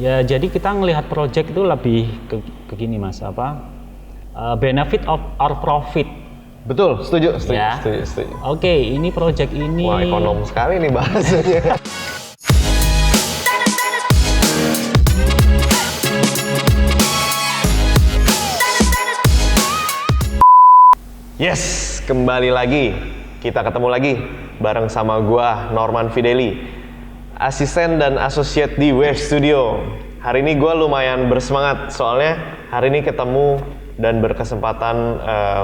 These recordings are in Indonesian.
Ya, jadi kita ngelihat project itu lebih ke gini Mas, benefit of our profit. Betul, setuju. Ya. Setuju. Oke, ini project ini. Wah, ekonom sekali nih bahasanya. Yes, kembali lagi. Kita ketemu lagi bareng sama gua Norman Fideli, asisten dan associate di Wave Studio. Hari ini gua lumayan bersemangat soalnya hari ini ketemu dan berkesempatan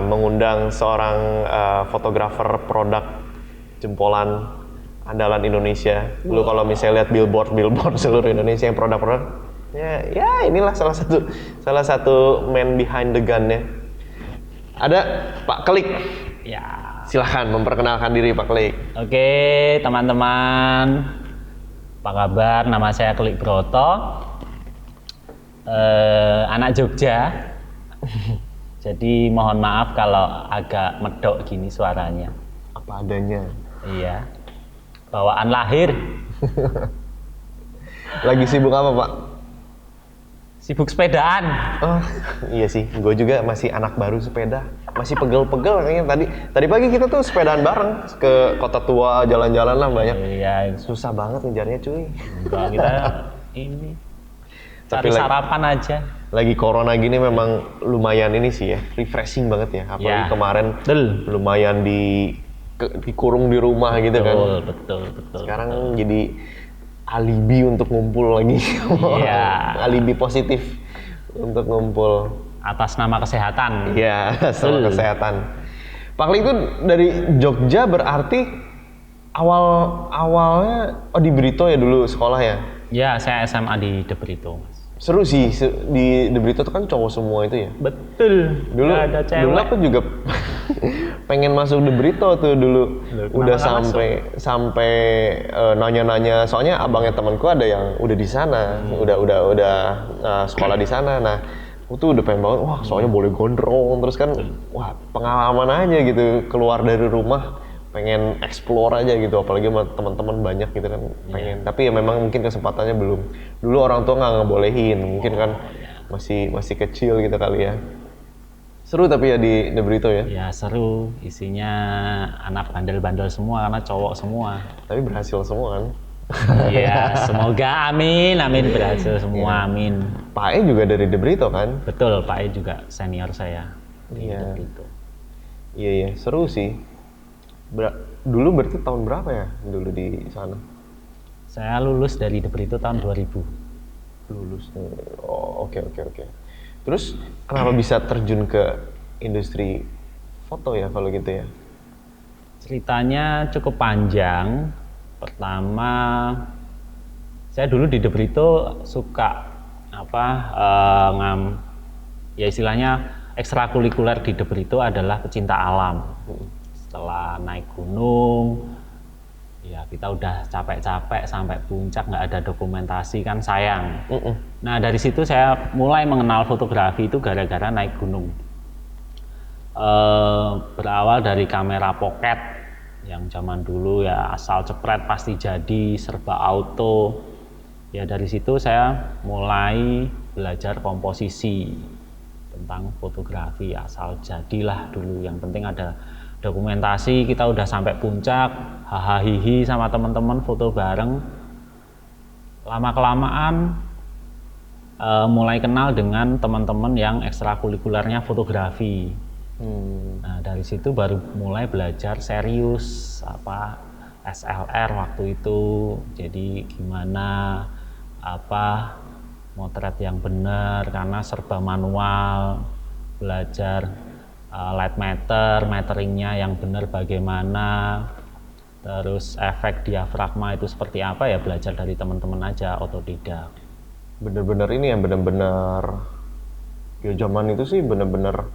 mengundang seorang fotografer produk jempolan andalan Indonesia. Lu kalau misalnya lihat billboard seluruh Indonesia yang produk-produk, ya inilah salah satu man behind the gun ya. Ada Pak Klik. Ya. Silahkan memperkenalkan diri Pak Klik. Oke, teman-teman. Apa kabar? Nama saya Klik Broto. Anak Jogja. Jadi mohon maaf kalau agak medok gini suaranya. Apa adanya. Iya. Bawaan lahir. Lagi sibuk apa, Pak? Sibuk sepedaan. Oh, iya sih. Gue juga masih anak baru sepeda. Masih pegel-pegel kayaknya tadi pagi kita tuh sepedaan bareng ke Kota Tua, jalan-jalan lah banyak. Iya. Susah banget ngejarnya, cuy. Enggak, kita ini cari Tapi sarapan aja. Lagi corona gini memang lumayan ini sih ya, refreshing banget ya. Apalagi Ya. kemarin lumayan dikurung di rumah gitu kan. Betul. Sekarang jadi alibi untuk ngumpul lagi. Iya. Alibi positif untuk ngumpul. Atas nama kesehatan. Iya, sama kesehatan. Pak Klik itu dari Jogja berarti awalnya di Brito ya dulu sekolah ya? Ya, saya SMA di De Brito, Mas. Seru sih, di De Brito tuh kan cowok semua itu ya? Betul. Dulu ada cewek. Dulu aku juga pengen masuk De Brito tuh dulu. Udah sampai nanya-nanya, soalnya abangnya temanku ada yang udah di sana, udah sekolah di sana. Nah, aku tuh udah pengen banget, wah soalnya boleh gondrong, terus kan, wah pengalaman aja gitu, keluar dari rumah, pengen explore aja gitu, apalagi sama teman-teman banyak gitu kan, pengen. Tapi ya memang mungkin kesempatannya belum. Dulu orang tua nggak ngebolehin, mungkin kan masih kecil gitu kali ya. Seru tapi ya di De Brito ya? Ya seru, isinya anak bandel-bandel semua karena cowok semua. Tapi berhasil semua kan? Iya, semoga amin berhasil semua, amin. Pak E juga dari De Brito kan? Betul, Pak E juga senior saya di De Brito. Iya, seru sih. Dulu berarti tahun berapa ya dulu di sana? Saya lulus dari De Brito tahun 2000. Lulus. Oh, oke. Terus kenapa bisa terjun ke industri foto ya kalau gitu ya? Ceritanya cukup panjang. Pertama, saya dulu di De Brito suka ya istilahnya ekstrakurikuler di De Brito adalah pecinta alam. Setelah naik gunung, ya kita udah capek-capek sampai puncak nggak ada dokumentasi kan sayang. Nah dari situ saya mulai mengenal fotografi itu gara-gara naik gunung. Berawal dari kamera pocket yang zaman dulu ya asal cepret pasti jadi, serba auto. Ya dari situ saya mulai belajar komposisi tentang fotografi, asal jadilah dulu. Yang penting ada dokumentasi, kita udah sampai puncak, hahaha sama teman-teman foto bareng. Lama-kelamaan mulai kenal dengan teman-teman yang ekstrakurikulernya fotografi. Nah dari situ baru mulai belajar serius SLR waktu itu. Jadi gimana motret yang benar karena serba manual, belajar light metteringnya yang benar bagaimana, terus efek diafragma itu seperti apa ya belajar dari teman-teman aja, otodidak. Bener-bener ini ya, bener-bener ya zaman itu sih bener-bener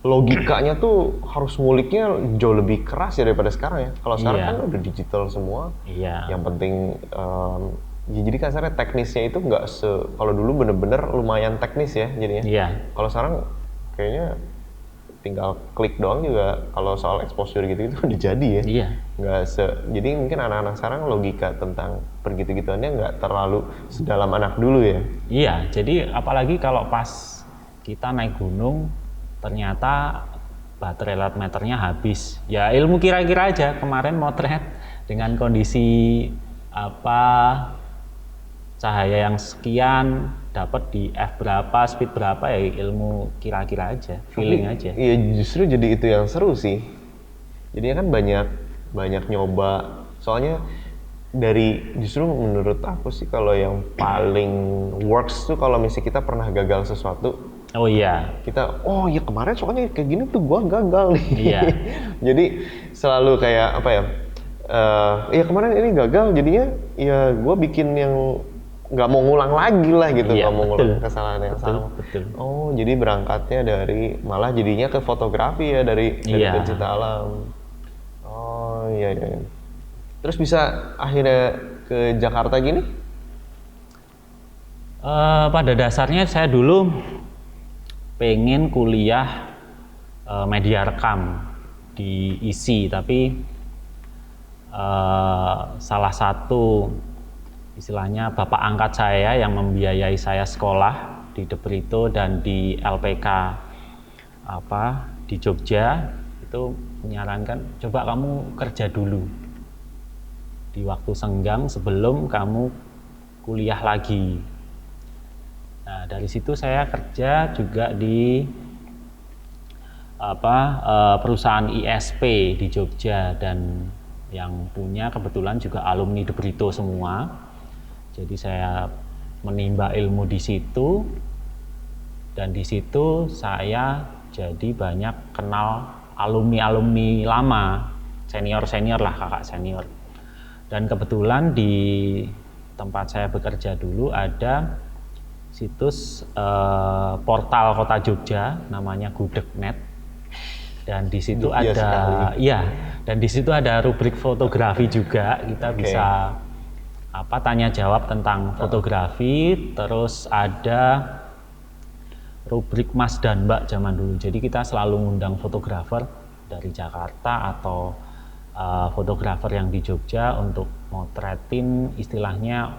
logikanya tuh harus nguliknya jauh lebih keras ya daripada sekarang ya. Kalau sekarang kan udah digital semua. Iya. Yang penting ya jadi kasarnya teknisnya itu nggak kalau dulu bener-bener lumayan teknis ya jadinya. Iya. Kalau sekarang kayaknya tinggal klik doang juga kalau soal exposure gitu-gitu udah jadi ya. Iya. Jadi mungkin anak-anak sekarang logika tentang pergitu-gituannya nggak terlalu sedalam anak dulu ya. Iya, jadi apalagi kalau pas kita naik gunung ternyata baterai light meternya habis. Ya ilmu kira-kira aja, kemarin motret dengan kondisi cahaya yang sekian dapat di F berapa, speed berapa, ya ilmu kira-kira aja, feeling aja. Iya, justru jadi itu yang seru sih. Jadinya kan banyak nyoba. Soalnya justru menurut aku sih kalau yang paling works tuh kalau misalnya kita pernah gagal sesuatu. Oh iya. Oh iya kemarin soalnya kayak gini tuh gua gagal nih. Iya. Jadi selalu kayak apa ya? Ya kemarin ini gagal, jadinya ya gua bikin yang nggak mau ngulang lagi lah gitu, nggak mau ngulang kesalahan yang sama. Betul. Oh, jadi berangkatnya malah jadinya ke fotografi ya dari pencinta alam. Oh iya. Terus bisa akhirnya ke Jakarta gini? Pada dasarnya saya dulu pengen kuliah media rekam di ISI, tapi salah satu istilahnya bapak angkat saya yang membiayai saya sekolah di De Brito dan di LPK di Jogja itu menyarankan coba kamu kerja dulu di waktu senggang sebelum kamu kuliah lagi. Nah, dari situ saya kerja juga di perusahaan ISP di Jogja, dan yang punya kebetulan juga alumni De Brito semua. Jadi saya menimba ilmu di situ, dan di situ saya jadi banyak kenal alumni lama, senior lah, kakak senior. Dan kebetulan di tempat saya bekerja dulu ada situs portal Kota Jogja namanya Gudeg.net, dan di situ dan di situ ada rubrik fotografi juga. Kita bisa tanya jawab tentang fotografi, terus ada rubrik Mas dan Mbak zaman dulu. Jadi kita selalu ngundang fotografer dari Jakarta atau fotografer yang di Jogja untuk motretin istilahnya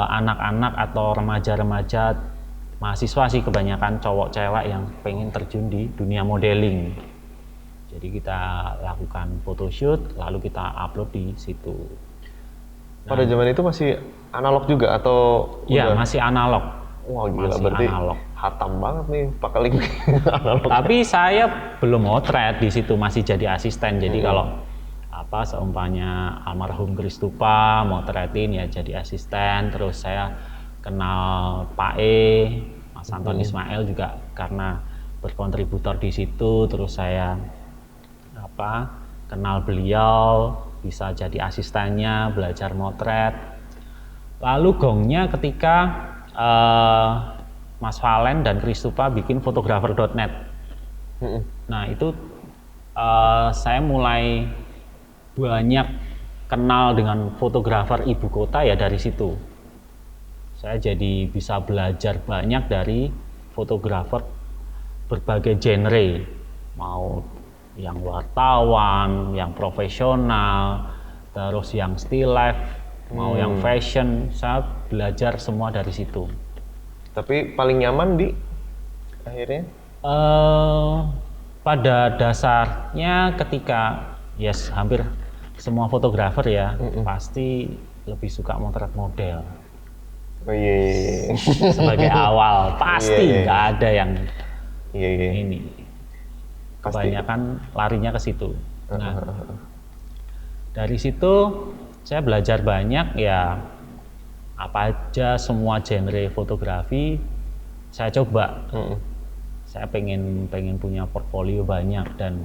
anak-anak atau remaja-remaja, mahasiswa sih kebanyakan, cowok cewek yang pengen terjun di dunia modeling. Jadi kita lakukan photoshoot lalu kita upload di situ. Pada zaman itu masih analog juga atau Iya, masih analog. Wah gila, berarti analog. Hatam banget nih pakai link analog. Tapi saya belum motret di situ, masih jadi asisten. Jadi kalau seumpamanya almarhum Kristupa motretin ya jadi asisten. Terus saya kenal Pak Mas Anton Ismail juga karena berkontributor di situ. Terus saya kenal beliau, bisa jadi asistennya, belajar motret. Lalu gongnya ketika Mas Valen dan Kristupa bikin fotografer.net. Nah itu saya mulai banyak kenal dengan fotografer ibu kota ya dari situ. Saya jadi bisa belajar banyak dari fotografer berbagai genre, mau yang wartawan, yang profesional, terus yang still life, mau yang fashion. Saya belajar semua dari situ. Tapi paling nyaman di akhirnya? Pada dasarnya ketika hampir semua fotografer ya pasti lebih suka motret model. Oh iya. Sebagai awal pasti nggak ada yang ini. Kebanyakan larinya ke situ. Nah, dari situ saya belajar banyak ya, apa aja semua genre fotografi saya coba. Saya pengen punya portfolio banyak, dan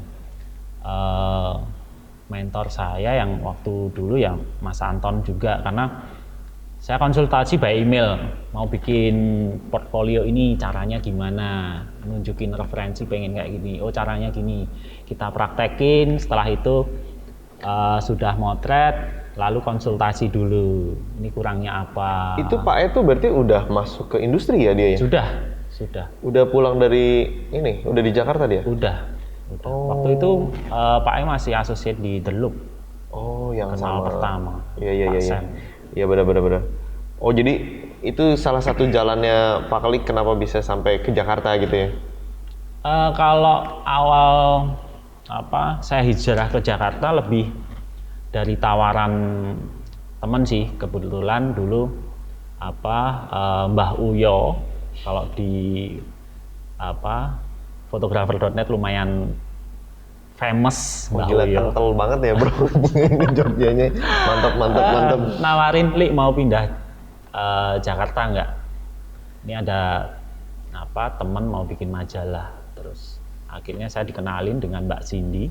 mentor saya yang waktu dulu ya Mas Anton juga, karena saya konsultasi by email, mau bikin portfolio ini caranya gimana, nunjukin referensi pengen kayak gini, oh caranya gini, kita praktekin. Setelah itu sudah motret, lalu konsultasi dulu, ini kurangnya apa. Itu Pak itu berarti udah masuk ke industri ya dia ya? sudah. Udah pulang dari ini, udah di Jakarta dia? Udah. Oh. Waktu itu Pak E masih associate di The Loop. Oh, yang Kenal sama. pertama. Iya Pak iya. Sam. Iya benar. Oh, jadi itu salah satu jalannya Pak Klik kenapa bisa sampai ke Jakarta gitu ya? Kalau awal saya hijrah ke Jakarta lebih dari tawaran teman sih. Kebetulan dulu Mbah Uyo, kalau di fotografer.net lumayan famous. Mbah Gila, Uyo kental banget ya bro. Ini Jogjanya mantap. nawarin, Li mau pindah Jakarta nggak? Ini ada teman mau bikin majalah. Terus akhirnya saya dikenalin dengan Mbak Cindy.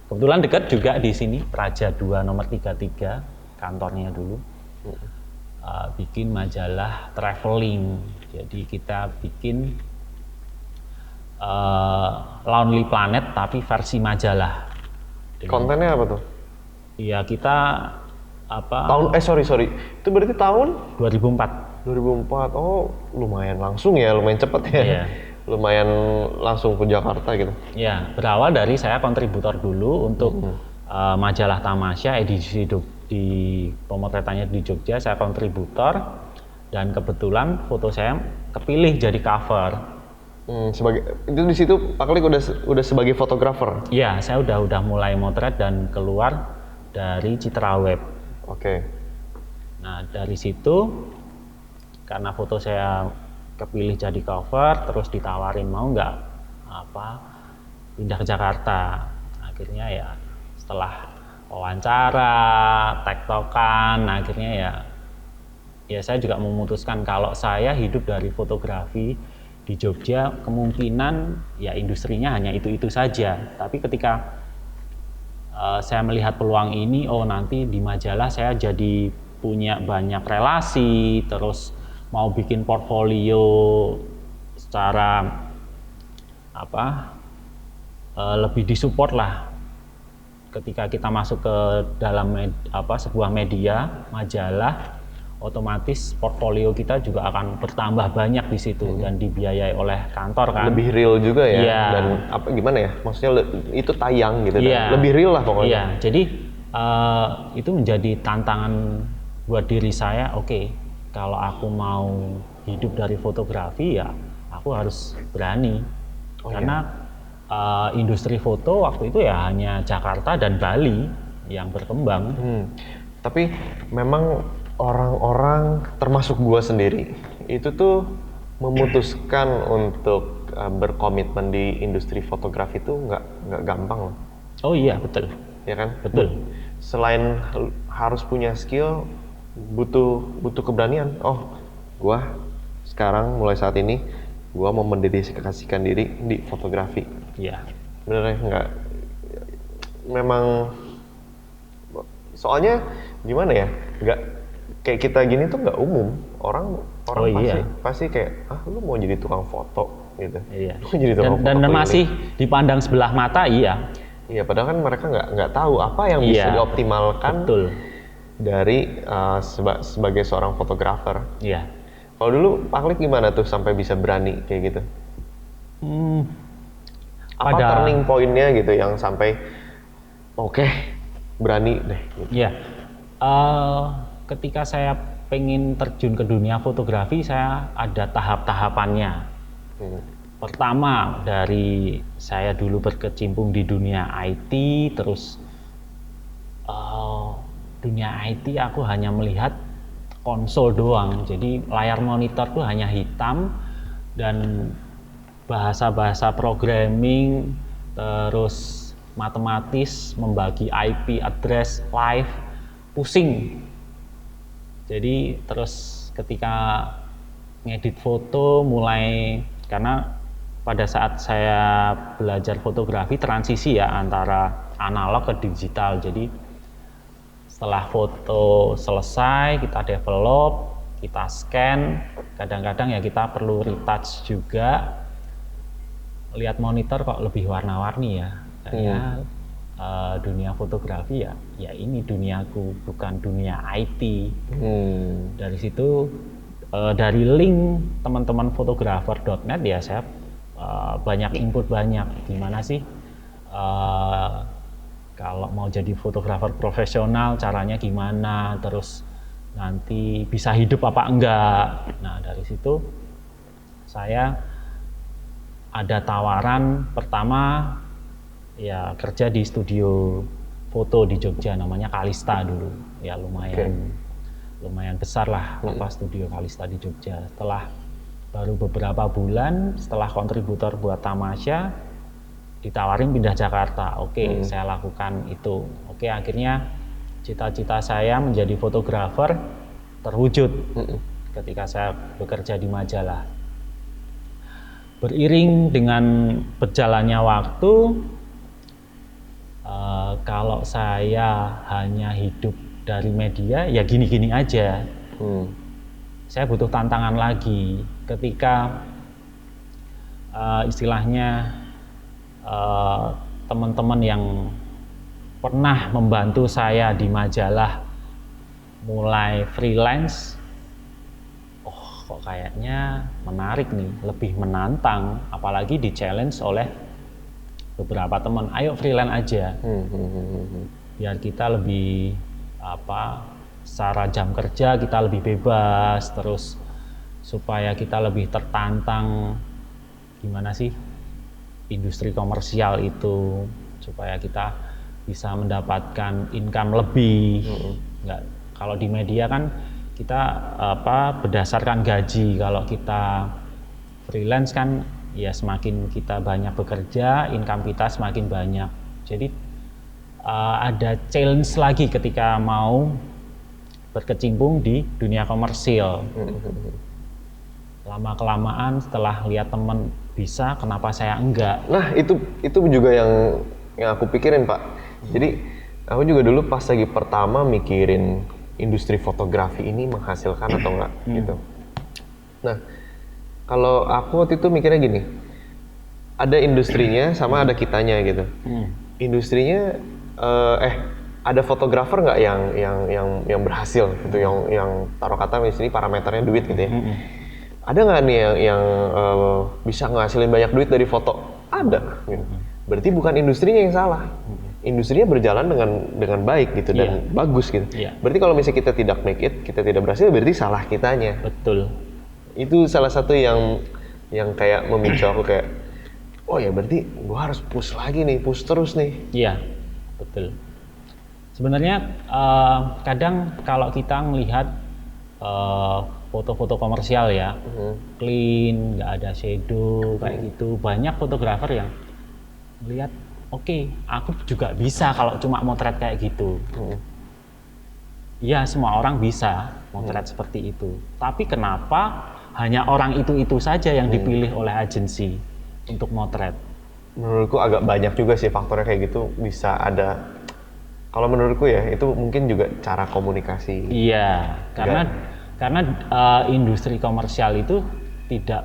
Kebetulan dekat juga di sini, Praja 2 nomor 33 kantornya dulu. Bikin majalah traveling. Jadi kita bikin Lonely Planet tapi versi majalah. Kontennya apa tuh? Iya, kita Sorry. Itu berarti tahun 2004. 2004. Oh, lumayan langsung ya, lumayan cepet ya. Iya. Lumayan langsung ke Jakarta gitu. Ya, berawal dari saya kontributor dulu untuk majalah Tamasya edisi di pemotretannya di Jogja, saya kontributor dan kebetulan foto saya kepilih jadi cover. Itu di situ Pak Klik udah sebagai fotografer. Iya, saya udah mulai motret dan keluar dari Citra Web. Oke. Nah, dari situ karena foto saya kepilih jadi cover, terus ditawarin mau nggak pindah ke Jakarta. Akhirnya ya setelah wawancara, tektokan, akhirnya ya saya juga memutuskan kalau saya hidup dari fotografi di Jogja, kemungkinan ya industrinya hanya itu saja. Tapi ketika saya melihat peluang ini, nanti di majalah saya jadi punya banyak relasi, terus mau bikin portfolio secara lebih disupport lah. Ketika kita masuk ke dalam sebuah media majalah, otomatis portfolio kita juga akan bertambah banyak di situ dan dibiayai oleh kantor kan. Lebih real juga ya. Iya. Dan gimana ya? Maksudnya itu tayang gitu. Iya. Lebih real lah pokoknya. Iya. Jadi itu menjadi tantangan buat diri saya. Oke, kalau aku mau hidup dari fotografi ya aku harus berani. Karena industri foto waktu itu ya hanya Jakarta dan Bali yang berkembang. Tapi memang orang-orang termasuk gua sendiri itu tuh memutuskan untuk berkomitmen di industri fotografi itu nggak gampang loh. Oh iya, betul. Ya kan? Betul. Selain harus punya skill, butuh keberanian. Gua sekarang mulai saat ini gua mau mendedikasikan diri di fotografi. Iya. Bener ya? Nggak, memang soalnya gimana ya? Nggak kayak kita gini tuh nggak umum. Orang pasti kayak lu mau jadi tukang foto gitu. Iya. Lu jadi tukang dan foto masih dipandang sebelah mata. Iya, padahal kan mereka nggak tahu apa yang bisa dioptimalkan. Betul. Dari sebagai seorang fotografer. Iya. Kalau dulu Pak Klik gimana tuh sampai bisa berani kayak gitu? Apa turning point-nya gitu yang sampai oke, berani deh gitu. Iya. Ketika saya pengen terjun ke dunia fotografi, saya ada tahap-tahapannya. Pertama, dari saya dulu berkecimpung di dunia IT, terus dunia IT aku hanya melihat konsol doang, jadi layar monitor tuh hanya hitam dan bahasa-bahasa programming, terus matematis, membagi IP address live, pusing. Jadi terus ketika ngedit foto mulai, karena pada saat saya belajar fotografi transisi ya antara analog ke digital. Jadi setelah foto selesai kita develop, kita scan, kadang-kadang ya kita perlu retouch juga. Lihat monitor kok lebih warna-warni ya. Kayaknya dunia fotografi ya ini duniaku, bukan dunia IT. Dari situ dari link teman-teman fotografer.net ya saya banyak input banyak gimana sih kalau mau jadi fotografer profesional caranya gimana, terus nanti bisa hidup apa enggak. Nah dari situ saya ada tawaran pertama ya kerja di studio foto di Jogja namanya Kalista dulu ya lumayan besar lah studio Kalista di Jogja. Setelah baru beberapa bulan setelah kontributor buat Tamasya ditawarin pindah Jakarta. Oke, saya lakukan itu. Oke, akhirnya cita-cita saya menjadi fotografer terwujud ketika saya bekerja di majalah. Beriring dengan berjalannya waktu, kalau saya hanya hidup dari media, ya gini-gini aja. Saya butuh tantangan lagi. Ketika istilahnya teman-teman yang pernah membantu saya di majalah mulai freelance, kok kayaknya menarik nih, lebih menantang, apalagi di challenge oleh beberapa teman, ayo freelance aja, biar kita lebih secara jam kerja kita lebih bebas, terus supaya kita lebih tertantang gimana sih industri komersial itu, supaya kita bisa mendapatkan income lebih. Nggak, kalau di media kan kita berdasarkan gaji, kalau kita freelance kan ya semakin kita banyak bekerja, income kita semakin banyak. Jadi ada challenge lagi ketika mau berkecimpung di dunia komersil. Lama-kelamaan setelah lihat teman bisa, kenapa saya enggak? Nah itu juga yang aku pikirin Pak. Jadi aku juga dulu pas lagi pertama mikirin industri fotografi ini menghasilkan atau enggak gitu. Nah kalau aku waktu itu mikirnya gini, ada industrinya sama ada kitanya gitu. Industrinya ada fotografer nggak yang berhasil gitu, yang taruh kata misalnya parameternya duit gitu ya. Ada nggak nih yang bisa ngasilin banyak duit dari foto? Ada. Gitu. Berarti bukan industrinya yang salah. Industrinya berjalan dengan baik gitu dan bagus gitu. Berarti kalau misalnya kita tidak make it, kita tidak berhasil, berarti salah kitanya. Betul. Itu salah satu yang kayak memicu aku kayak, oh ya berarti gua harus push lagi nih, push terus nih. Iya, betul. Sebenarnya kadang kalau kita melihat foto-foto komersial ya, clean, nggak ada shadow kayak gitu, banyak fotografer yang melihat, oke, aku juga bisa kalau cuma motret kayak gitu. Iya, semua orang bisa motret seperti itu. Tapi kenapa hanya orang itu saja yang dipilih oleh agensi untuk motret? Menurutku agak banyak juga sih faktornya kayak gitu, bisa ada. Kalau menurutku ya itu mungkin juga cara komunikasi. Iya, karena industri komersial itu tidak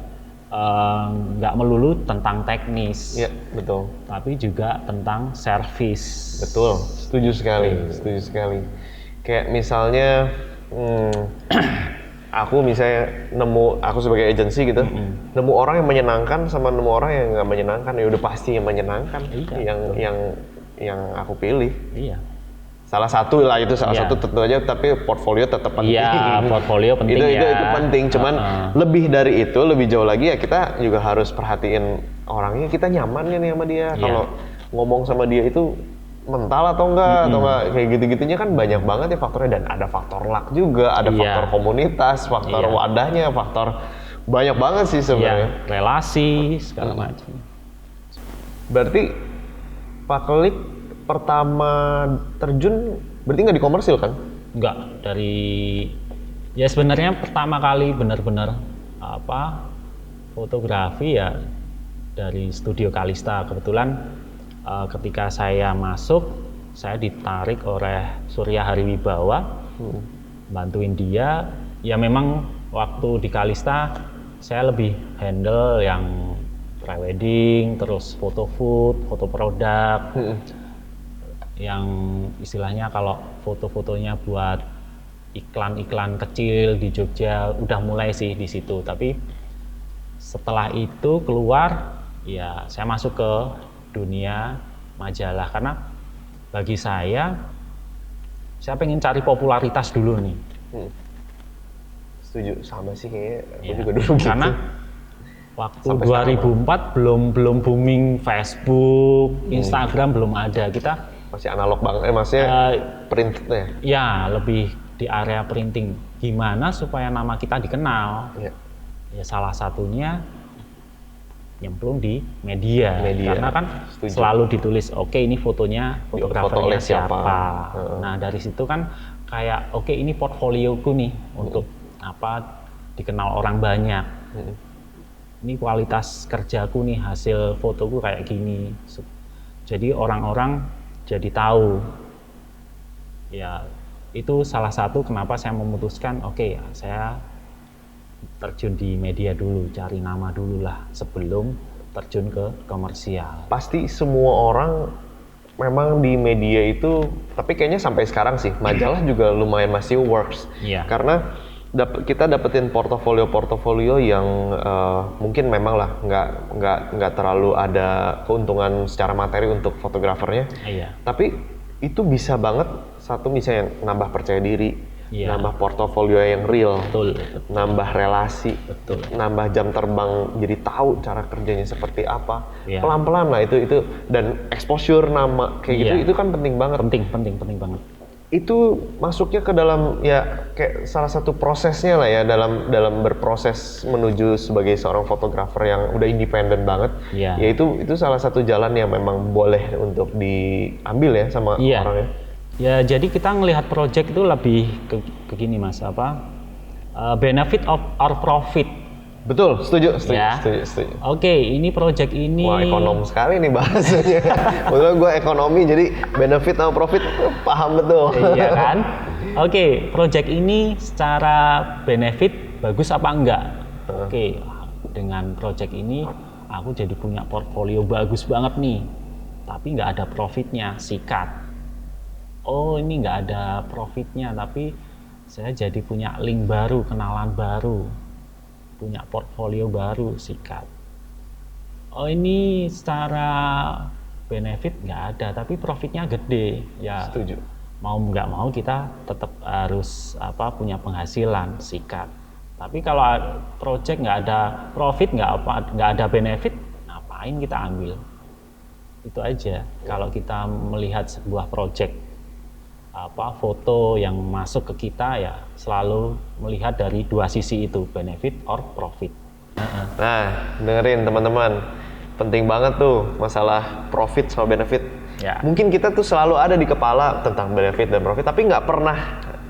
nggak melulu tentang teknis. Iya, betul. Tapi juga tentang service. Betul, setuju sekali. Kayak misalnya aku sebagai agensi gitu, nemu orang yang menyenangkan sama nemu orang yang nggak menyenangkan, ya udah pasti yang menyenangkan yang aku pilih. Iya. Salah satu tentu aja, tapi portfolio tetap penting. Iya, portfolio penting itu penting, cuman lebih dari itu, lebih jauh lagi ya kita juga harus perhatiin orangnya, kita nyaman nih sama dia. Kalau ngomong sama dia itu mental atau enggak kayak gitu-gitunya kan banyak banget ya faktornya, dan ada faktor luck juga, ada faktor komunitas, faktor wadahnya, faktor banyak banget sih sebenarnya. Relasi segala macam. Berarti Pak Kelik pertama terjun berarti nggak di komersil kan? Nggak, ya sebenarnya pertama kali benar-benar fotografi ya dari studio Kalista. Kebetulan ketika saya masuk, saya ditarik oleh Surya Hariwibawa, bantuin dia. Ya memang waktu di Kalista saya lebih handle yang prewedding, terus foto food, foto produk. Yang istilahnya kalau foto-fotonya buat iklan-iklan kecil di Jogja, udah mulai sih di situ. Tapi setelah itu keluar, ya saya masuk ke dunia majalah karena bagi saya pengen cari popularitas dulu nih. Setuju, sama sih kayaknya. Aku Ya, juga dulu gitu. karena waktu Sampai 2004 belum booming Facebook, Instagram belum ada. Kita masih analog banget, maksudnya printnya. ya lebih di area printing. Gimana supaya nama kita dikenal? Ya. Ya salah satunya nyemplung di media. Karena kan Setuju. selalu ditulis, oke ini fotonya fotografernya oleh siapa. siapa. Nah dari situ kan kayak oke ini portfolioku nih untuk apa dikenal orang banyak. Ini kualitas kerjaku nih, hasil fotoku kayak gini. Jadi orang-orang jadi tahu. Ya itu salah satu kenapa saya memutuskan oke ya saya terjun di media dulu, cari nama dulu lah sebelum terjun ke komersial. Pasti semua orang memang di media itu, tapi kayaknya sampai sekarang sih majalah juga lumayan masih works. Iya. Karena kita dapetin portofolio yang mungkin memang lah nggak terlalu ada keuntungan secara materi untuk fotografernya. Iya. Tapi itu bisa banget satu misalnya nambah percaya diri, Iya. nambah portofolio yang real, Betul. nambah relasi, Betul. nambah jam terbang, jadi tahu cara kerjanya seperti apa. Iya. Pelan-pelan lah itu dan exposure nama kayak gitu Iya. itu kan penting banget. Penting banget. Itu masuknya ke dalam ya kayak salah satu prosesnya lah ya dalam berproses menuju sebagai seorang fotografer yang udah independen banget. Iya. Ya itu salah satu jalan yang memang boleh untuk diambil ya sama Iya. orangnya. Ya jadi kita ngelihat project itu lebih ke gini mas, benefit of our profit. Betul, setuju. Ya. Setuju. Oke, ini project ini. Wah, ekonom sekali nih bahasanya. Kebetulan gue ekonomi, jadi benefit sama profit paham betul. Iya kan? Oke, project ini secara benefit bagus apa enggak? Oke, dengan project ini aku jadi punya portfolio bagus banget nih. Tapi nggak ada profitnya, sikat. Oh, ini nggak ada profitnya, tapi saya jadi punya link baru, kenalan baru, punya portfolio baru, sikat. Oh, ini secara benefit nggak ada, tapi profitnya gede. Ya, Setuju. mau nggak mau kita tetap harus punya penghasilan, sikat. Tapi kalau project nggak ada profit, nggak ada benefit, ngapain kita ambil? Itu aja. Kalau kita melihat sebuah project foto yang masuk ke kita ya selalu melihat dari dua sisi itu, benefit or profit. Nah, dengerin teman-teman, penting banget tuh masalah profit sama benefit. Ya. Mungkin kita tuh selalu ada di kepala tentang benefit dan profit, tapi nggak pernah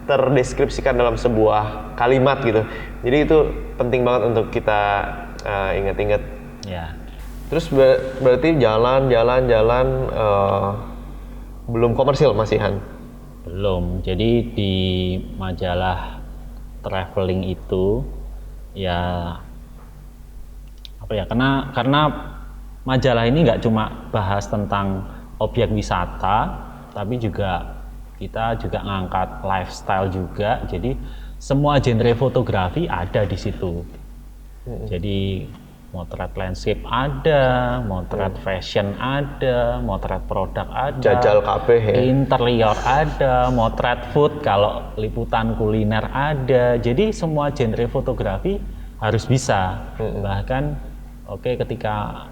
terdeskripsikan dalam sebuah kalimat gitu. Jadi itu penting banget untuk kita ingat-ingat. Ya. Terus berarti jalan belum komersil masihan. Belum. Jadi di majalah traveling itu ya karena majalah ini nggak cuma bahas tentang objek wisata, tapi juga kita juga ngangkat lifestyle juga. Jadi semua genre fotografi ada di situ. Jadi motret landscape ada, motret fashion ada, motret produk ada, Jajal kabeh ya. interior ada, motret food kalau liputan kuliner ada. Jadi semua genre fotografi harus bisa. Bahkan ketika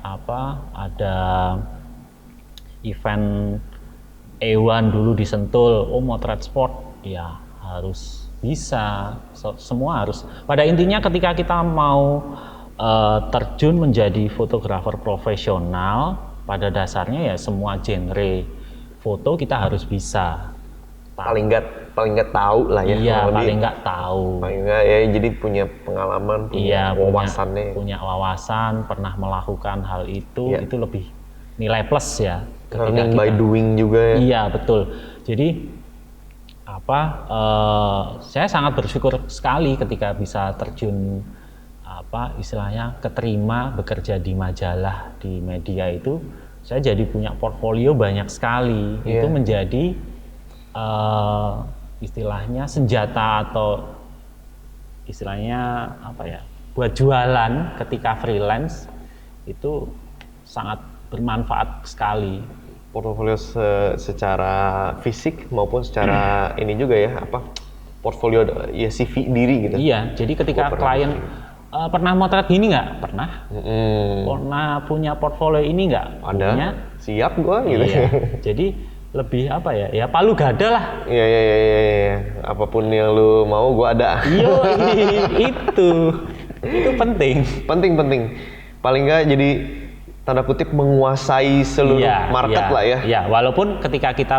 ada event A1 dulu di Sentul, motret sport ya harus bisa. Semua harus. Pada intinya ketika kita mau terjun menjadi fotografer profesional, pada dasarnya ya semua genre foto kita harus bisa. Paling nggak tahu lah ya. Iya, paling nggak tahu. Paling nggak ya, jadi punya pengalaman, punya wawasannya. Punya wawasan, pernah melakukan hal itu lebih nilai plus ya. Learning by doing juga ya. Iya betul. Jadi saya sangat bersyukur sekali ketika bisa terjun istilahnya keterima bekerja di majalah, di media itu. Saya jadi punya portfolio banyak sekali. Itu menjadi istilahnya senjata atau istilahnya apa ya, buat jualan ketika freelance itu sangat bermanfaat sekali. Portofolio secara fisik maupun secara ini juga ya, apa, portfolio ya CV diri gitu. Iya, jadi ketika klien pernah motret gini nggak? Pernah. Pernah punya portfolio ini nggak? Ada. Punya. Siap gua gitu. Iya. Jadi lebih apa ya? Ya palu gada lah. Iya. Apapun yang lu mau gua ada. Iya, itu penting. Penting. Paling nggak jadi tanda kutip menguasai seluruh market lah ya. Iya, walaupun ketika kita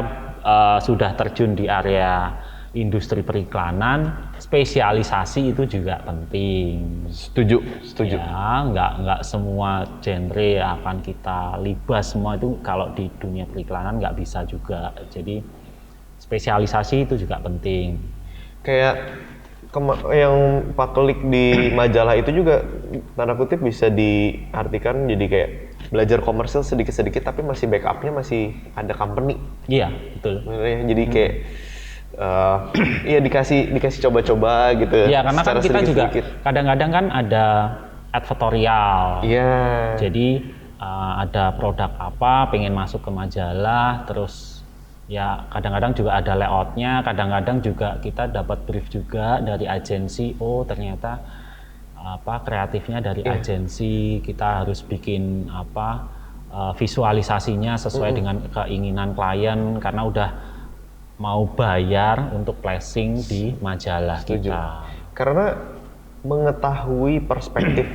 sudah terjun di area industri periklanan, spesialisasi itu juga penting. Setuju. Ya, nggak semua genre akan kita libas semua itu kalau di dunia periklanan nggak bisa juga. Jadi spesialisasi itu juga penting. Kayak yang pakelik di majalah itu juga tanda kutip bisa diartikan jadi kayak belajar komersil sedikit-sedikit tapi masih backupnya masih ada company. Iya, betul. Jadi kayak ya dikasih coba-coba gitu. Iya, karena kan kita juga kadang-kadang kan ada advertorial. Iya. Jadi ada produk apa, pengen masuk ke majalah, terus ya kadang-kadang juga ada layoutnya, kadang-kadang juga kita dapat brief juga dari agensi. Oh ternyata kreatifnya dari agensi, kita harus bikin visualisasinya sesuai dengan keinginan klien karena udah mau bayar untuk placing di majalah. Setuju. Kita. Karena mengetahui perspektif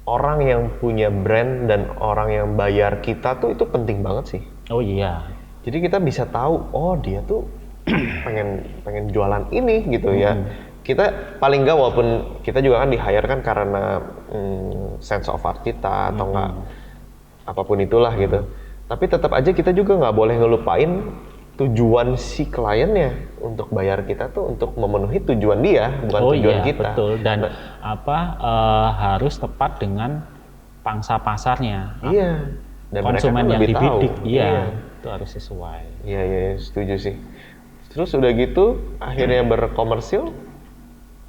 orang yang punya brand dan orang yang bayar kita tuh itu penting banget sih. Oh iya. Jadi kita bisa tahu, oh dia tuh pengen jualan ini gitu ya. Kita paling nggak, walaupun kita juga kan di-hire kan karena sense of art kita atau nggak apapun itulah gitu. Tapi tetap aja kita juga nggak boleh ngelupain tujuan si kliennya untuk bayar kita tuh untuk memenuhi tujuan dia, bukan tujuan kita. Betul. Dan harus tepat dengan pangsa pasarnya. Iya. Dan konsumen yang dibidik. Iya. Itu harus sesuai. Iya, setuju sih. Terus udah gitu akhirnya berkomersil?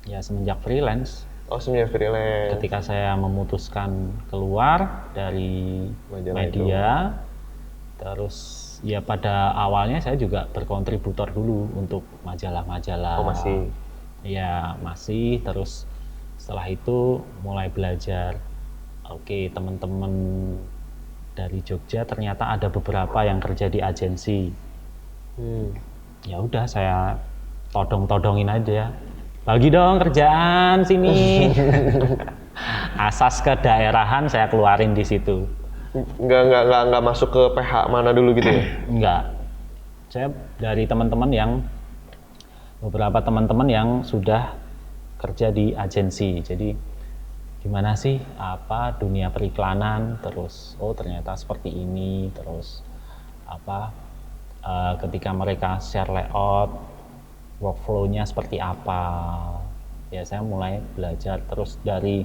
Ya semenjak freelance. Oh, semenjak freelance. Ketika saya memutuskan keluar dari media, terus ya pada awalnya saya juga berkontributor dulu untuk majalah-majalah. Oh masih? Ya masih, terus setelah itu mulai belajar. Oke, teman-teman dari Jogja ternyata ada beberapa yang kerja di agensi. Ya udah saya todong-todongin aja. Bagi dong kerjaan sini. Asas kedaerahan saya keluarin di situ. Nggak masuk ke PH mana dulu gitu ya? Enggak. Saya dari beberapa teman-teman yang sudah kerja di agensi. Jadi gimana sih dunia periklanan, terus ternyata seperti ini, terus ketika mereka share layout, workflow-nya seperti apa. Ya saya mulai belajar terus dari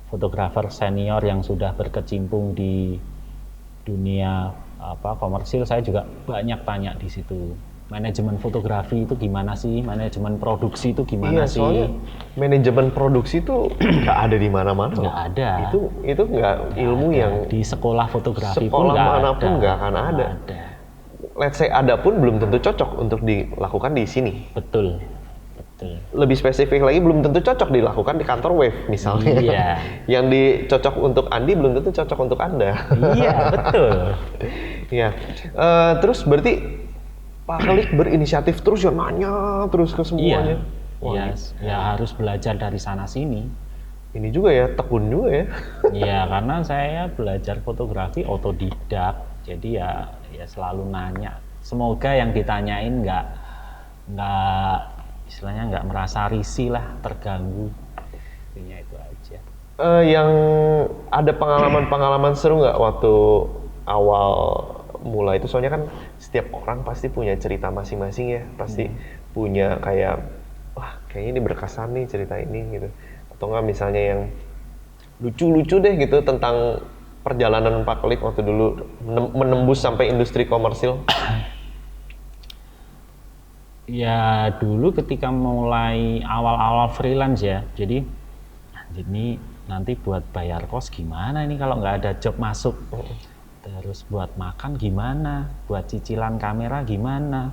fotografer senior yang sudah berkecimpung di dunia komersil. Saya juga banyak tanya di situ. Manajemen fotografi itu gimana sih? Manajemen produksi itu gimana sih? Soalnya manajemen produksi itu nggak ada di mana-mana. Nggak ada. Itu nggak ilmu yang di sekolah fotografi pun nggak akan ada. Let's say ada pun belum tentu cocok untuk dilakukan di sini. Betul. Lebih spesifik lagi belum tentu cocok dilakukan di kantor Wave misalnya. Iya. Yang dicocok untuk Andi belum tentu cocok untuk Anda. Iya, betul. Iya. Terus berarti Pak Klik berinisiatif terus ya, nanya terus ke semuanya. Iya. Ya harus belajar dari sana sini. Ini juga ya, tekun juga ya. Iya, karena saya belajar fotografi otodidak. Jadi ya selalu nanya. Semoga yang ditanyain nggak istilahnya nggak merasa risih lah, terganggu. Intinya itu aja. Yang ada pengalaman seru nggak waktu awal mulai itu? Soalnya kan setiap orang pasti punya cerita masing-masing ya, pasti punya kayak, wah kayaknya ini berkesan nih cerita ini gitu. Atau nggak misalnya yang lucu-lucu deh gitu tentang perjalanan Pak Klik waktu dulu menembus sampai industri komersil. Ya dulu ketika mulai awal-awal freelance ya, jadi ini nanti buat bayar kos gimana ini kalau nggak ada job masuk, terus buat makan gimana, buat cicilan kamera gimana.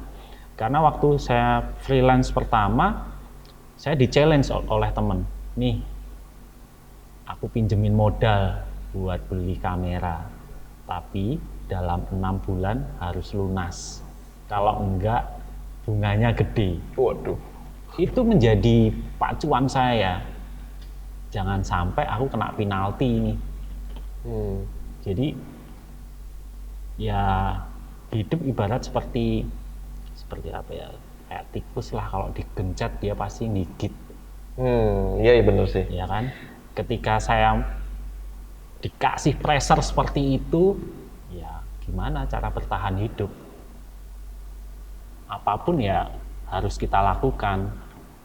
Karena waktu saya freelance pertama, saya di-challenge oleh temen, nih aku pinjemin modal buat beli kamera, tapi dalam 6 bulan harus lunas. Kalau enggak, bunganya gede. Waduh. Itu menjadi pacuan saya. Jangan sampai aku kena penalti ini. Jadi ya hidup ibarat seperti apa ya? Kayak tikus lah, kalau digencet dia pasti gigit. Iya benar sih. Ya kan? Ketika saya dikasih pressure seperti itu, ya gimana cara bertahan hidup? Apapun ya harus kita lakukan,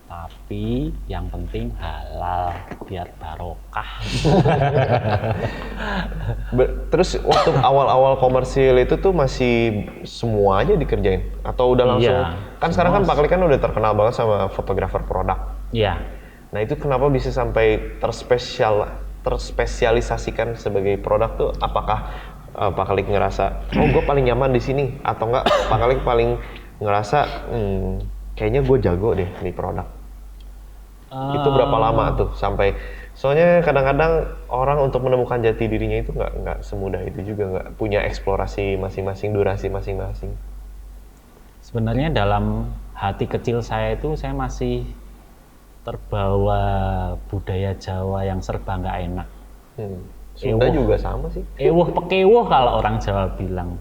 tapi yang penting halal biar barokah. Terus waktu awal-awal komersil itu tuh masih semua aja dikerjain atau udah langsung? Iya, Kan sekarang kan Pak Klik kan udah terkenal banget sama fotografer produk. Iya. Nah itu kenapa bisa sampai terspesialisasikan sebagai produk tuh? Apakah Pak Klik ngerasa, oh gue paling nyaman di sini, atau enggak Pak Klik paling ngerasa, kayaknya gue jago deh di produk? Itu berapa lama tuh sampai? Soalnya kadang-kadang orang untuk menemukan jati dirinya itu nggak semudah itu juga, nggak punya eksplorasi masing-masing, durasi masing-masing. Sebenarnya dalam hati kecil saya itu saya masih terbawa budaya Jawa yang serba nggak enak. Sunda juga sama sih. Ewuh pekewuh kalau orang Jawa bilang.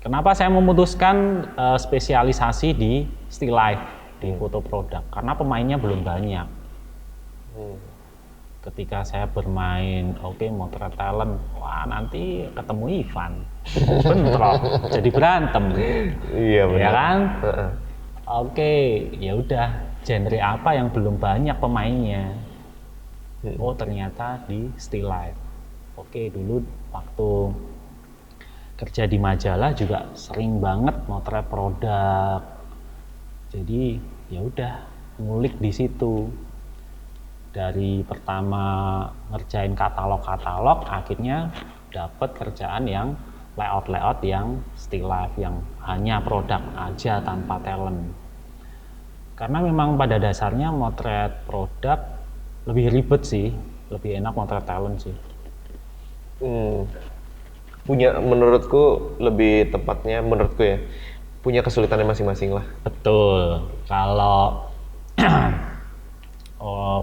Kenapa saya memutuskan spesialisasi di still life, di foto produk? Karena pemainnya belum banyak. Ketika saya bermain, motret talent, wah nanti ketemu Ivan, bentrok, jadi berantem. Iya benar. Ya kan? Ya udah, genre apa yang belum banyak pemainnya? Oh ternyata di still life. Dulu waktu kerja di majalah juga sering banget motret produk. Jadi ya udah ngulik di situ. Dari pertama ngerjain katalog-katalog, akhirnya dapat kerjaan yang layout yang still life, yang hanya produk aja tanpa talent. Karena memang pada dasarnya motret produk lebih ribet sih, lebih enak motret talent sih. Menurutku lebih tepatnya, punya kesulitannya masing-masing lah. Betul. Kalau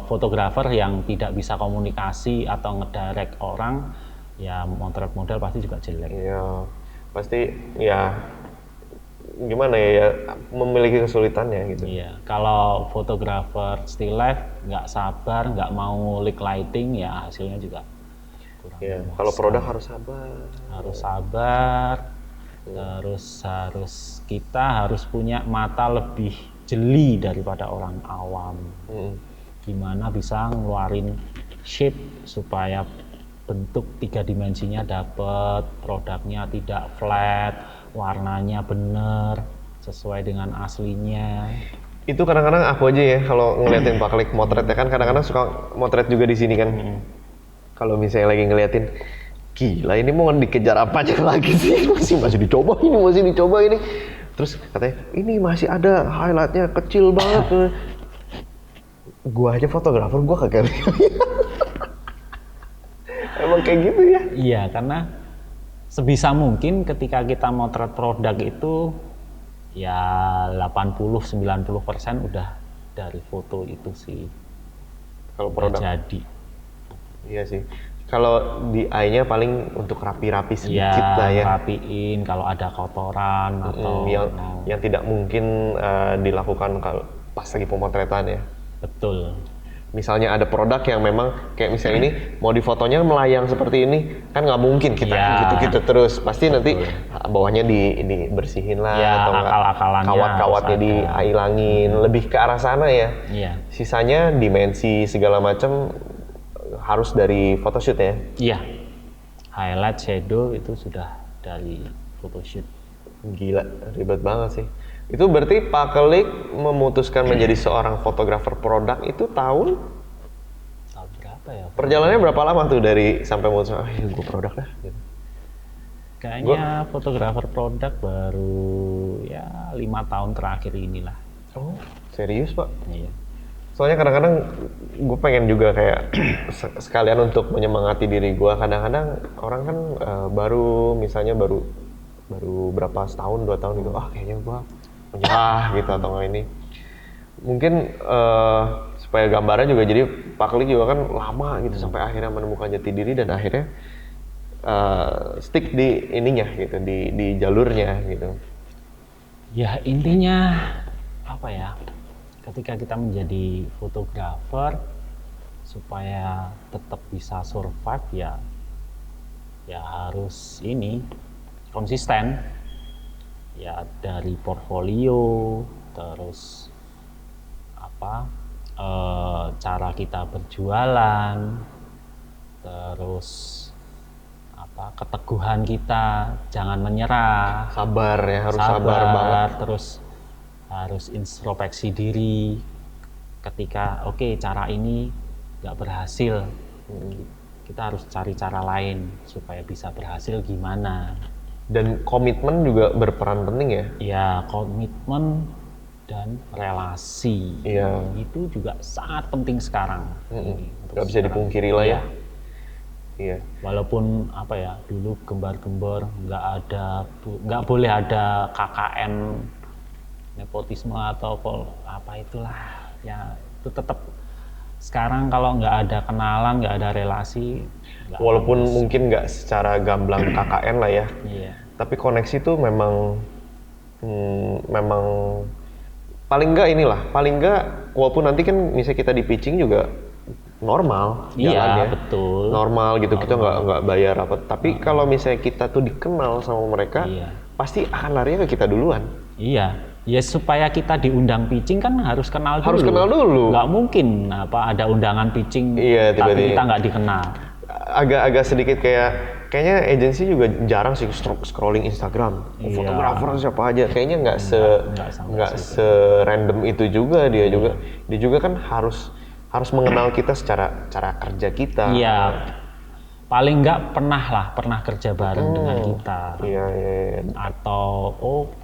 fotografer yang tidak bisa komunikasi atau ngedirect orang, ya motret model pasti juga jelek. Iya, pasti ya gimana ya, memiliki kesulitannya gitu. Iya, kalau fotografer still life nggak sabar, nggak mau ngulik lighting, ya hasilnya juga kurang. Iya, kalau produk harus sabar. Harus sabar, terus kita harus punya mata lebih jeli daripada orang awam. Gimana bisa ngeluarin shape supaya bentuk 3 dimensinya dapet, produknya tidak flat, warnanya bener, sesuai dengan aslinya. Itu kadang-kadang aku aja ya kalau ngeliatin Pak Klik motret ya kan, kadang-kadang suka motret juga di sini kan. Kalau misalnya lagi ngeliatin, gila ini mau dikejar apanya lagi sih, masih dicoba ini. Terus katanya, ini masih ada highlightnya kecil banget. Gua aja fotografer, gua kagak. Emang kayak gitu ya? Iya, karena sebisa mungkin ketika kita motret produk itu ya 80-90% udah dari foto itu sih. Kalau produk jadi. Iya sih. Kalau di eye-nya paling untuk rapi-rapi sedikit ya, lah ya. Rapiin kalau ada kotoran atau yang tidak mungkin dilakukan kalau pas lagi pemotretan ya. Betul. Misalnya ada produk yang memang kayak misalnya ini mau difotonya melayang seperti ini, kan nggak mungkin kita gitu-gitu terus. Pasti nanti bawahnya dibersihin lah atau kawat-kawatnya dihilangin. Lebih ke arah sana ya. Iya. Sisanya dimensi segala macam harus dari photoshoot ya. Iya. Highlight, shadow itu sudah dari photoshoot. Gila, ribet banget sih. Itu berarti Pak Kelik memutuskan menjadi seorang fotografer produk itu tahun berapa ya? perjalanannya berapa lama tuh dari sampai memutuskan gue produk dah gitu. Kayaknya fotografer produk baru ya 5 tahun terakhir inilah. Oh, serius Pak? Iya. Soalnya kadang-kadang gue pengen juga kayak sekalian untuk menyemangati diri gue. Kadang-kadang orang kan baru berapa setahun 2 tahun gitu. Kayaknya gue menyerah gitu atau nggak ini. Mungkin supaya gambarnya juga jadi Pak Kelik juga kan lama gitu sampai akhirnya menemukan jati diri dan akhirnya stick di ininya gitu di jalurnya gitu. Ya intinya apa ya? Ketika kita menjadi fotografer supaya tetap bisa survive ya harus ini konsisten ya, dari portfolio, terus apa cara kita berjualan, terus apa keteguhan kita, jangan menyerah, Sabar ya, harus sabar banget. terus harus introspeksi diri ketika cara ini nggak berhasil, kita harus cari cara lain supaya bisa berhasil gimana. Dan komitmen juga berperan penting ya. Ya, komitmen dan relasi itu juga sangat penting sekarang. Nggak bisa dipungkiri lah ya. Iya. Walaupun apa ya, dulu gembar-gembor nggak boleh ada KKN, nepotisme atau apa itulah ya, itu tetap sekarang kalau nggak ada kenalan, nggak ada relasi, walaupun mungkin nggak secara gamblang KKN lah ya, tapi koneksi tuh memang paling nggak walaupun nanti kan misalnya kita di pitching juga normal jalannya, betul, normal gitu, kita nggak bayar apa, tapi kalau misalnya kita tuh dikenal sama mereka, pasti akan larinya ke kita duluan. Ya supaya kita diundang pitching kan harus kenal dulu. Harus kenal dulu. Nggak mungkin ada undangan pitching tapi kita nggak dikenal. Agak sedikit kayaknya agensi juga jarang sih scrolling Instagram. Fotografer siapa aja. Kayaknya nggak se-random itu juga dia juga kan harus mengenal kita secara cara kerja kita. Iya. Paling nggak pernah kerja bareng dengan kita. Iya. Atau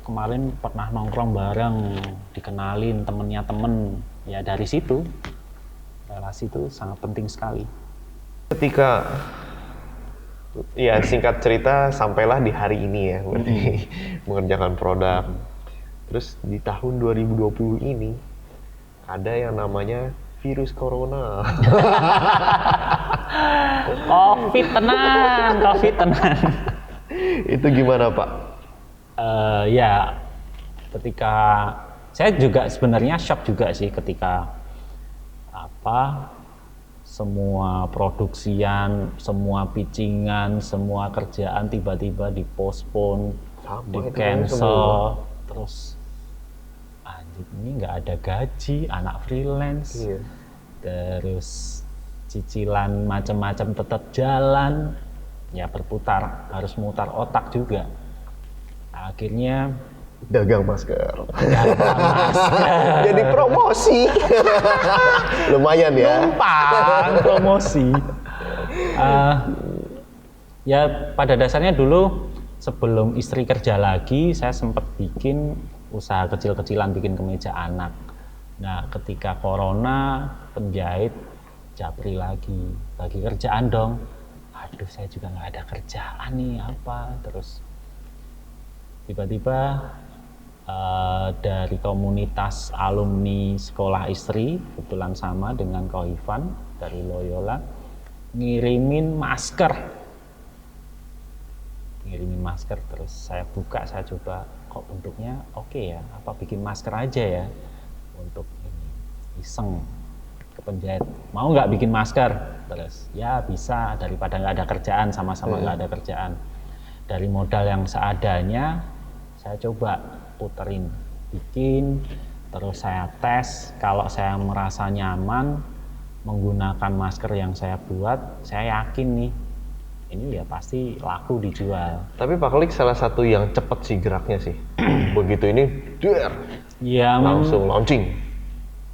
kemarin pernah nongkrong bareng, dikenalin temennya temen. Ya dari situ, relasi itu sangat penting sekali. Ketika, ya singkat cerita sampailah di hari ini ya, berarti mengerjakan produk. Terus di tahun 2020 ini, ada yang namanya virus corona. COVID tenan. Itu gimana Pak? Ya, ketika saya juga sebenarnya shock juga sih ketika semua produksian, semua pitchingan, semua kerjaan tiba-tiba dipospon, di cancel, terus ini nggak ada gaji, anak freelance, terus cicilan macam-macam tetap jalan, ya berputar, harus mutar otak juga. Akhirnya dagang masker. Jadi promosi. Lumayan ya. Numpang promosi. Ya pada dasarnya dulu sebelum istri kerja lagi, saya sempat bikin usaha kecil-kecilan, bikin kemeja anak. Nah ketika corona, penjahit japri lagi, bagi kerjaan dong. Aduh saya juga nggak ada kerjaan nih terus tiba-tiba dari komunitas alumni sekolah istri, kebetulan sama dengan Ko Ivan dari Loyola, ngirimin masker, terus saya buka, saya coba, kok bentuknya oke ya, apa bikin masker aja ya untuk ini, iseng ke penjahit, mau nggak bikin masker? Terus ya bisa, daripada nggak ada kerjaan, sama-sama nggak ada kerjaan. Dari modal yang seadanya saya coba puterin, bikin, terus saya tes. Kalau saya merasa nyaman menggunakan masker yang saya buat, saya yakin nih ini ya pasti laku dijual. Tapi Pak Kelik salah satu yang cepet sih geraknya sih. begitu ini, Ya langsung launching.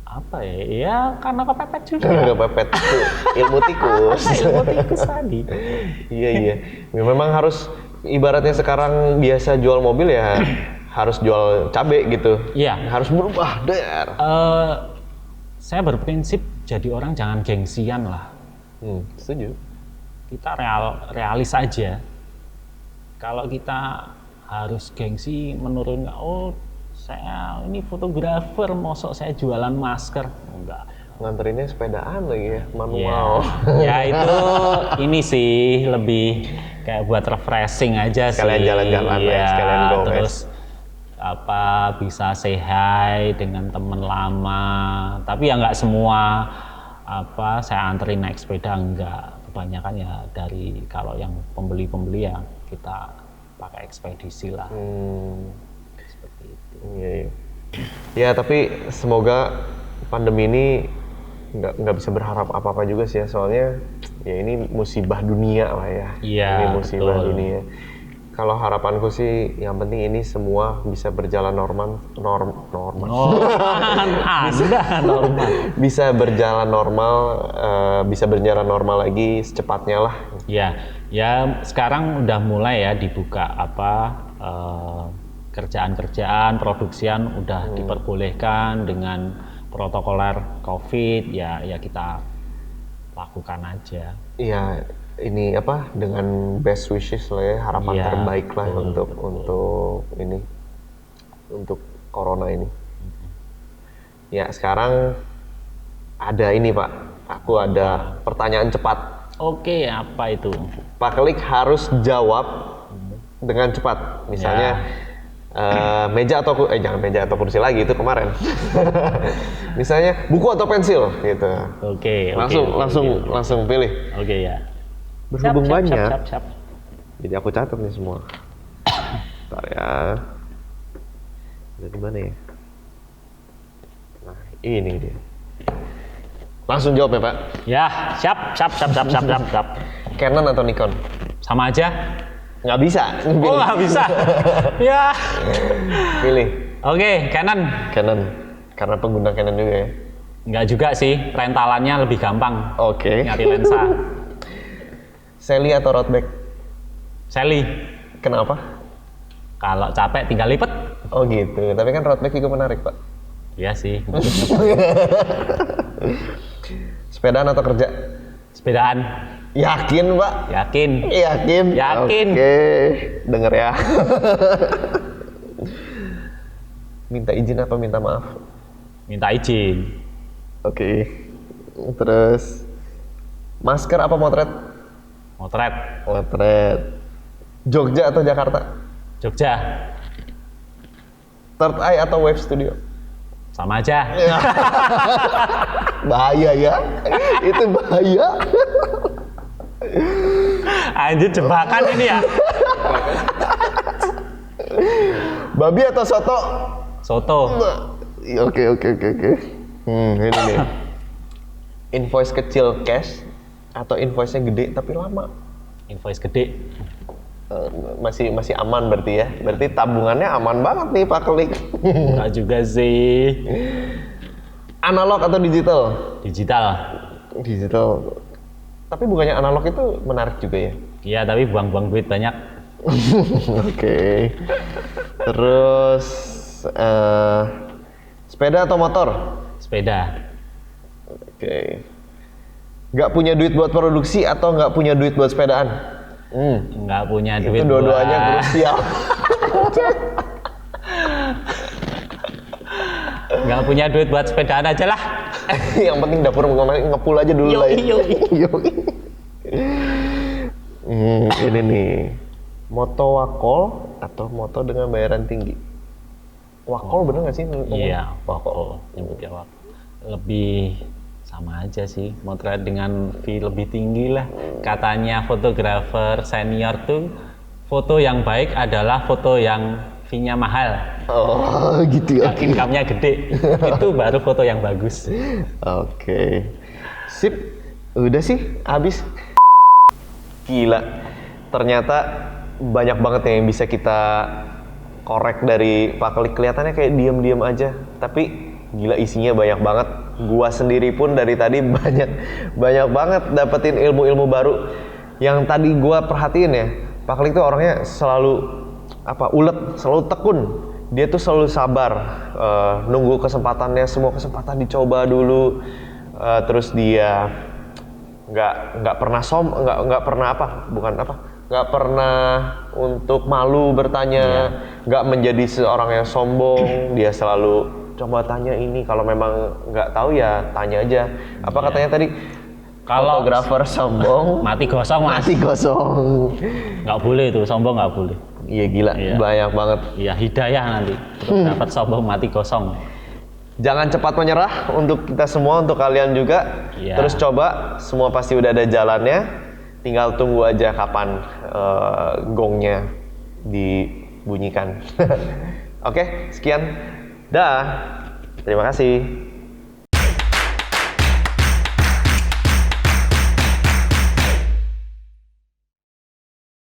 apa ya? Ya karena kepepet juga. Karena kepepet tuh, ilmu tikus. Ilmu tikus tadi. Iya. Ya, memang harus ibaratnya sekarang biasa jual mobil ya harus jual cabe gitu. Iya. Harus berubah, Saya berprinsip jadi orang jangan gengsian lah. Setuju. Kita realis aja. Kalau kita harus gengsi menurun, saya ini fotografer, mosok saya jualan masker, enggak. Nganterinnya sepedaan lagi ya, manual. Ya itu ini sih lebih kayak buat refreshing aja sih. Sekalian jalan-jalan ya, sekalian go. Terus bisa say hi dengan teman lama. Tapi ya nggak semua saya anterin naik sepeda, enggak. Kebanyakan ya dari kalau yang pembeli-pembeli ya kita pakai ekspedisi lah. Seperti itu. Iya. Ya tapi semoga pandemi ini nggak bisa berharap apa-apa juga sih ya, soalnya ya ini musibah dunia lah ya. Iya, ini musibah betul. dunia. Kalau harapanku sih yang penting ini semua bisa berjalan normal. Bisa berjalan normal, bisa berjalan normal lagi secepatnya lah. Ya sekarang udah mulai ya dibuka kerjaan-kerjaan, produksian udah diperbolehkan dengan protokoler COVID, ya kita lakukan aja. Iya, ini dengan best wishes lah ya, harapan terbaik lah untuk corona ini. Ya sekarang ada ini Pak, aku ada pertanyaan cepat. Oke, apa itu? Pak Kelik harus jawab dengan cepat. Misalnya meja atau jangan meja atau kursi lagi, itu kemarin. Misalnya buku atau pensil gitu. Oke. Langsung pilih. Oke ya. Berhubung banyak. Siap. Jadi aku catat nih semua. Bentar ya. Ada di mana ya? Nah, ini dia. Langsung jawab ya, Pak. Ya, siap. Canon atau Nikon? Sama aja. Nggak bisa. Oh, nggak bisa. Ya. Pilih. Oke, Canon. Canon. Karena pengguna Canon juga ya? Nggak juga sih, rentalannya lebih gampang. Oke. Nyari lensa. Sally atau road bag? Sally. Kenapa? Kalau capek tinggal lipet. Oh gitu, tapi kan road bag juga menarik, Pak. Iya sih. Sepedaan atau kerja? Sepedaan. Yakin, Pak? Yakin. Oke, denger ya. Minta izin apa minta maaf? Minta izin. Oke. Terus masker apa motret? Motret. Jogja atau Jakarta? Jogja. Third Eye atau Wave Studio? Sama aja. Bahaya ya. Itu bahaya. Anjir, jebakan ini ya. Babi atau soto? Soto. Oke. Ini nih. Invoice kecil cash atau invoice-nya gede tapi lama? Invoice gede. Masih aman berarti ya. Berarti tabungannya aman banget nih Pak Kelik. Enggak juga sih. Analog atau digital? Digital. Tapi bukannya analog itu menarik juga ya? Iya, tapi buang-buang duit banyak. Oke. Terus sepeda atau motor? Sepeda. Oke. Nggak punya duit buat produksi atau nggak punya duit buat sepedaan? Nggak punya duit. Itu dua-duanya krusial. Nggak punya duit buat sepedaan aja lah. Yang penting dapur ngepul aja dulu lah. Yoi. Ini nih, moto wakol atau moto dengan bayaran tinggi? Wakol bener nggak sih? Iya, wakol. Nyebutnya wakol. Lebih sama aja sih, motret dengan fee lebih tinggi lah. Katanya fotografer senior tuh foto yang baik adalah foto yang fee-nya mahal. Oh gitu ya. Income-nya gede. Itu baru foto yang bagus. Oke. Sip. Udah sih, habis. Gila. Ternyata banyak banget yang bisa kita korek dari Pak Klik kelihatannya kayak diam-diam aja, tapi gila isinya banyak banget. Gua sendiri pun dari tadi banyak banget dapetin ilmu-ilmu baru. Yang tadi gua perhatiin ya, Pak Klik tuh orangnya selalu ulet, selalu tekun. Dia tuh selalu sabar, nunggu kesempatannya, semua kesempatan dicoba dulu. Terus dia nggak pernah nggak pernah untuk malu bertanya, nggak menjadi seorang yang sombong. Dia selalu coba tanya ini, kalau memang nggak tahu ya tanya aja. Apa katanya tadi? Kalau fotografer sombong mati gosong mas. mati gosong. Nggak boleh tuh, sombong nggak boleh. Iya gila, banyak banget. Iya, hidayah nanti. Dapat sombong mati gosong. Jangan cepat menyerah untuk kita semua, untuk kalian juga. Iya. Terus coba, semua pasti udah ada jalannya. Tinggal tunggu aja kapan gongnya dibunyikan. Oke, sekian. Dah. Terima kasih.